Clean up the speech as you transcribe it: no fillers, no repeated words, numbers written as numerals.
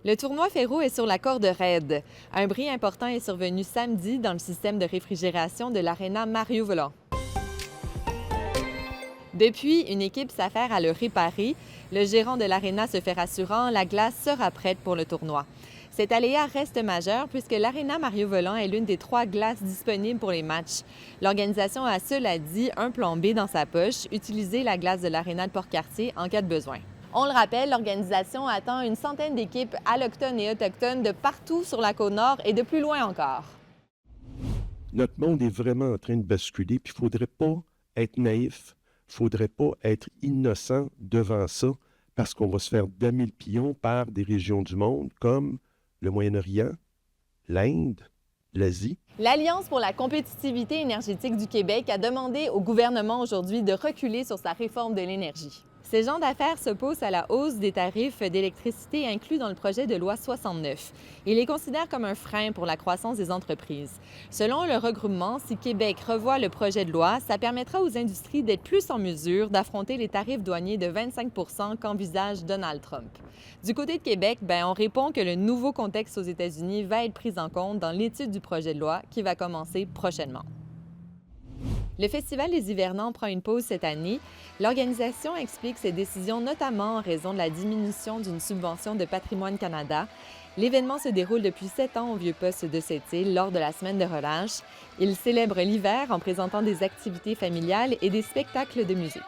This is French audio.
Le tournoi Ferro est sur la corde raide. Un bris important est survenu samedi dans le système de réfrigération de l'aréna Mario Volant. Depuis, une équipe s'affaire à le réparer. Le gérant de l'aréna se fait rassurant, la glace sera prête pour le tournoi. Cet aléa reste majeur puisque l'aréna Mario Volant est l'une des 3 glaces disponibles pour les matchs. L'organisation a, cela dit, un plan B dans sa poche, utiliser la glace de l'aréna de Port-Cartier en cas de besoin. On le rappelle, l'organisation attend une centaine d'équipes allochtones et autochtones de partout sur la Côte-Nord et de plus loin encore. Notre monde est vraiment en train de basculer, puis il ne faudrait pas être naïf, il ne faudrait pas être innocent devant ça, parce qu'on va se faire damer le pion par des régions du monde comme le Moyen-Orient, l'Inde, l'Asie. L'Alliance pour la compétitivité énergétique du Québec a demandé au gouvernement aujourd'hui de reculer sur sa réforme de l'énergie. Ces gens d'affaires s'opposent à la hausse des tarifs d'électricité inclus dans le projet de loi 69. Ils les considèrent comme un frein pour la croissance des entreprises. Selon le regroupement, si Québec revoit le projet de loi, ça permettra aux industries d'être plus en mesure d'affronter les tarifs douaniers de 25 % qu'envisage Donald Trump. Du côté de Québec, on répond que le nouveau contexte aux États-Unis va être pris en compte dans l'étude du projet de loi qui va commencer prochainement. Le Festival des Hivernants prend une pause cette année. L'organisation explique ses décisions notamment en raison de la diminution d'une subvention de Patrimoine Canada. L'événement se déroule depuis 7 ans au Vieux-Poste de Sept-Îles lors de la semaine de relâche. Il célèbre l'hiver en présentant des activités familiales et des spectacles de musique.